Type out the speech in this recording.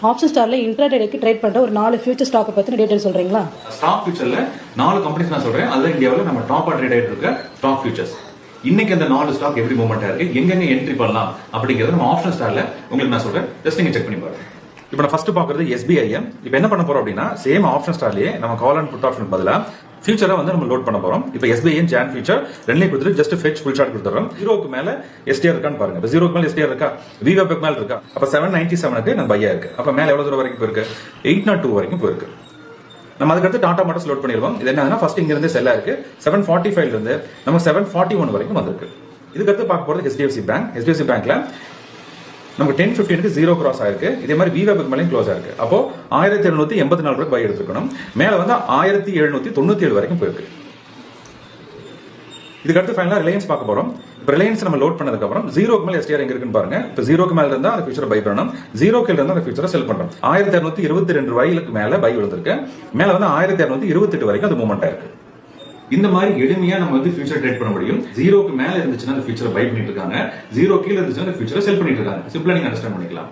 Option ஸ்டார்ல இன்ட்ராடேக்கு trade பண்ற ஒரு 4 ஃபியூச்சர் ஸ்டாக் பத்தின டீடைல் சொல்றீங்களா? ஸ்டாக் ஃபியூச்சர்ல 4 கம்பெனிஸ் நான் சொல்றேன். அதுல இந்தியாவில் நம்ம டாப்பா ட்ரேட் ஆயிட்டு இருக்க ஸ்டாக் ஃபியூச்சர்ஸ். இன்னைக்கு அந்த 4 ஸ்டாக் எப்படி மூவ்மெண்ட் ஆயிருக்கு, எங்கெங்க என்ட்ரி பண்ணலாம் அப்படிங்கறத நம்ம ஆப்ஷன் ஸ்டார்ல உங்களுக்கு நான் சொல்றேன். ஜஸ்ட் நீங்க செக் பண்ணி பாருங்க. இப்போ நான் ஃபர்ஸ்ட் பாக்குறது SBI. இப்போ என்ன பண்ண போறோம் அப்படின்னா, சேம் ஆப்ஷன் ஸ்டார்லயே நம்ம கால் அண்ட் புட் ஆப்ஷன் பதிலா ஃபியூச்சரை வந்து நம்ம லோட் பண்ண போறோம். இப்போ SBI ஜான் ஃபியூச்சர் ரெண்டுலயும் கொடுத்துட்டு ஜஸ்ட் ஃபெச் ஃபுல் ஷாட் கொடுத்துறோம். 0க்கு மேல STR இருக்கான்னு பாருங்க. இப்போ 0க்கு மேல STR இருக்கா, VWAP மேல இருக்கா. அப்ப 797க்கு நம்ம பையா இருக்கு. அப்ப மேல எவ்வளவு தூரம் வரைக்கும் போயிருக்கு, 802 வரைக்கும் போயிருக்கு. நம்ம அதுக்கடுத்து டாடா மோட்டார்ஸ் லோட் பண்ணிடுவோம். இது என்னன்னா ஃபர்ஸ்ட் இங்க இருந்து செல்லா இருக்கு. 745 இருந்து நம்ம 741 வரைக்கும் வந்திருக்கு. இதுக்கடுத்து பார்க்க போறது HDFC பேங்க். HDFC பேங்க்ல நமக்கு 10:15க்கு 0 கிராஸ் ஆயிருக்கு. இதே மாதிரி VWAP மேலயும் க்ளோஸ் ஆயிருக்கு. அப்போ 1784 ரூபாய் பை எடுத்துக்கணும். மேல வந்து 1797 வரைக்கும் போயிருக்கு. இதுக்கடுத்து ஃபைனலா ரிலையன்ஸ் பார்க்க போறோம். இப்போ ரிலையன்ஸ் நம்ம லோட் பண்ணதுக்கு அப்புறம் 0க்கு மேல STR எங்க இருக்குன்னு பாருங்க. இப்போ 0க்கு மேல இருந்தா அந்த ஃபியூச்சரை பை பண்ணணும். 0க்கு கீழ இருந்தா அந்த ஃபியூச்சரை செல் பண்றோம். 1222 ரூபாய்க்கு மேல பை விழுந்திருக்கு. மேல வந்து 1228 வரைக்கும் அது மூவ்மெண்ட் ஆயிருக்கு. இந்த மாதிரி எளிமையா நம்ம வந்து ஃபியூச்சர் ட்ரேட் பண்ண முடியும். 0க்கு மேல இருந்துச்சுன்னா அந்த ஃபியூச்சரை பை பண்ணிட்டு இருக்காங்க, 0 கீழ இருந்துச்சுன்னா அந்த ஃபியூச்சரை செல் பண்ணிட்டு இருக்காங்க. சிம்பிளா நீங்க அண்டர்ஸ்டாண்ட் பண்ணிக்கலாம்.